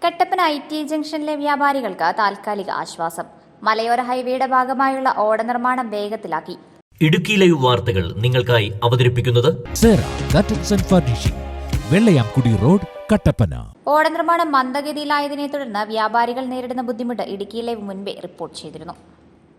Kattappana ITI ജംഗ്ഷനിലെ വ്യാപാരികൾക്ക് താൽക്കാലിക ആശ്വാസം. മലയോര ഹൈവേയുടെ ഭാഗമായുള്ള ഓട നിർമ്മാണം വേഗത്തിലാക്കി. ഇടുക്കി ലൈവ് വാർത്തകൾ നിങ്ങൾക്കായി അവതരിപ്പിക്കുന്നത് വെള്ളയാംകുടി റോഡ്, കട്ടപ്പന. ഓട നിർമ്മാണം മന്ദഗതിയിലായതിനെ തുടർന്ന് വ്യാപാരികൾ നേരിടുന്ന ബുദ്ധിമുട്ട് ഇടുക്കി ലൈവ് മുൻപേ റിപ്പോർട്ട് ചെയ്തിരുന്നു.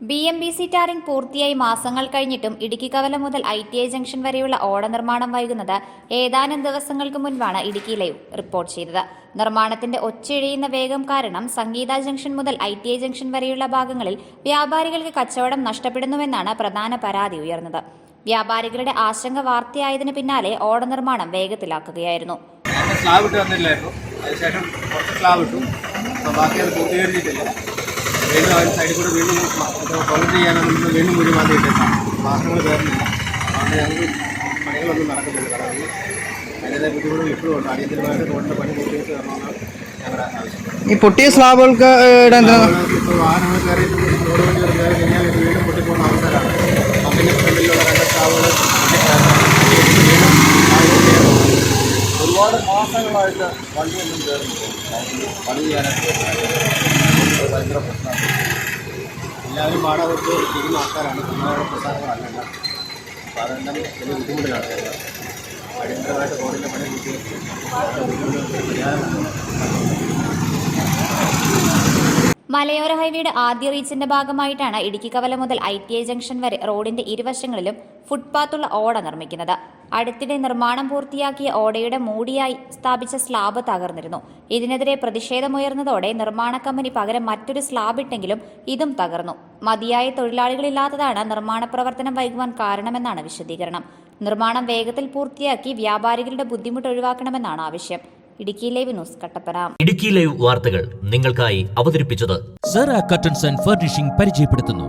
BMBC ടാറിംഗ് പൂർത്തിയായി മാസങ്ങൾ കഴിഞ്ഞിട്ടും ഇടുക്കി കവല മുതൽ ഐ.ടി.ഐ ജംഗ്ഷൻ വരെയുള്ള ഓട നിർമ്മാണം വൈകുന്നത് ഏതാനും ദിവസങ്ങൾക്ക് മുൻപാണ് ഇടുക്കി ലൈവ് റിപ്പോർട്ട് ചെയ്തത്. നിർമ്മാണത്തിന്റെ ഒച്ചയിഴയുന്ന വേഗം കാരണം സംഗീത ജംഗ്ഷൻ മുതൽ ഐ.ടി.ഐ ജംഗ്ഷൻ വരെയുള്ള ഭാഗങ്ങളിൽ വ്യാപാരികൾക്ക് കച്ചവടം നഷ്ടപ്പെടുന്നുവെന്നാണ് പ്രധാന പരാതി ഉയർന്നത്. വ്യാപാരികളുടെ ആശങ്ക വാർത്തയായതിനു പിന്നാലെ ഓട നിർമ്മാണം വേഗത്തിലാക്കുകയായിരുന്നു. സൈഡിൽ കൂടെ വീണ്ടും ടോയ്ലറ്റ് ചെയ്യാനൊന്നും വീണ്ടും കൂടി മാറ്റി ഇട്ടേക്കാം. വാഹനങ്ങൾ കയറുന്നില്ല. അതുകൊണ്ട് ഞങ്ങൾക്ക് പണികളൊന്നും നടക്കുന്നില്ല. കാരണം അതിൻ്റെ ബുദ്ധിമുട്ടുകൾ ഇപ്പോഴും ഉണ്ട്. അടിയന്തരമായിട്ട് റോഡിൻ്റെ പണി പൂർത്തിയായിട്ട് തരണമെന്നാണ് ഞങ്ങളുടെ ആവശ്യം. ഈ പൊട്ടിയ സ്ലാബുകൾക്ക് ഇപ്പോൾ വാഹനങ്ങൾ കയറിയിട്ട് റോഡ് വണ്ടി കയറി കഴിഞ്ഞാൽ ഇത് വീണ്ടും പൊട്ടിപ്പോകുന്ന അവസരമാണ്. പമ്പിൻ്റെ ഫ്രണ്ടിലുള്ള രണ്ട് സ്ലാബുകൾ ഒരുപാട് മാസങ്ങളായിട്ട് വണ്ടിയൊന്നും കയറുന്നില്ല. പണി ചെയ്യാനായിട്ട് ഭയങ്കര പ്രശ്നമാണ്. എല്ലാവരും വാടക കൊടുത്ത് ഇരിക്കുന്ന ആൾക്കാരാണ്. നമ്മുടെ പ്രശ്നങ്ങളല്ല. അപ്പോൾ അതെല്ലാം വലിയ ബുദ്ധിമുട്ടിലാണ്. അടിയന്തരമായിട്ട് റോഡിൻ്റെ പണി പൂർത്തിയാക്കി മലയോര ഹൈവേയുടെ ആദ്യ റീച്ചിന്റെ ഭാഗമായിട്ടാണ് ഇടുക്കി കവല മുതൽ ഐ.ടി.ഐ ജംഗ്ഷൻ വരെ റോഡിന്റെ ഇരുവശങ്ങളിലും ഫുട്പാത്തുള്ള ഓട നിർമ്മിക്കുന്നത്. അടുത്തിടെ നിർമ്മാണം പൂർത്തിയാക്കിയ ഓടയുടെ മൂടിയായി സ്ഥാപിച്ച സ്ലാബ് തകർന്നിരുന്നു. ഇതിനെതിരെ പ്രതിഷേധമുയർന്നതോടെ നിർമ്മാണ കമ്പനി പകരം മറ്റൊരു സ്ലാബ് ഇട്ടെങ്കിലും ഇതും തകർന്നു. മതിയായ തൊഴിലാളികളില്ലാത്തതാണ് നിർമ്മാണ പ്രവർത്തനം വൈകുവാൻ കാരണമെന്നാണ് വിശദീകരണം. നിർമ്മാണം വേഗത്തിൽ പൂർത്തിയാക്കി വ്യാപാരികളുടെ ബുദ്ധിമുട്ട് ഒഴിവാക്കണമെന്നാണ് ആവശ്യം. Idukki live news, Kattappana. Idukki live വാർത്തകൾ നിങ്ങൾക്കായി അവതരിപ്പിച്ചത് കർട്ടൻസ് ആൻഡ് ഫർണിഷിംഗ് പരിചയപ്പെടുത്തുന്നു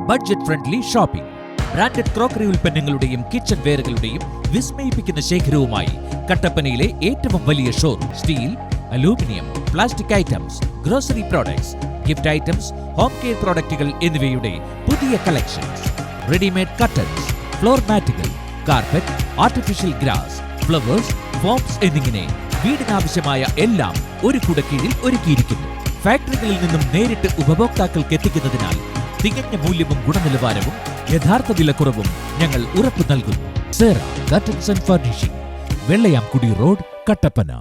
budget friendly shopping. Branded crockery ഉൽപ്പന്നങ്ങളുടെയും കിച്ചൺ വെയറുകളുടെയും വിസ്മയിപ്പിക്കുന്ന ശേഖരവുമായി കട്ടപ്പനയിലെ ഏറ്റവും വലിയ showroom. Steel, aluminium, plastic items, grocery products, gift items, home care പ്രോഡക്റ്റുകൾ എന്നിവയുടെ പുതിയ കളക്ഷൻസ്. റെഡിമെയ്ഡ് കർട്ടൻസ്, ഫ്ലോർ മാറ്റുകൾ, carpet, artificial grass, flowers, foams എന്നിങ്ങനെ വീടിനാവശ്യമായ എല്ലാം ഒരു കുടക്കീഴിൽ ഒരുക്കിയിരിക്കുന്നു. ഫാക്ടറികളിൽ നിന്നും നേരിട്ട് ഉപഭോക്താക്കൾക്ക് എത്തിക്കുന്നതിനാൽ തികഞ്ഞ മൂല്യവും ഗുണനിലവാരവും യഥാർത്ഥ വിലക്കുറവും ഞങ്ങൾ ഉറപ്പു നൽകുന്നു. Curtains and furnishing, Vellayamkudi road, Kattappana.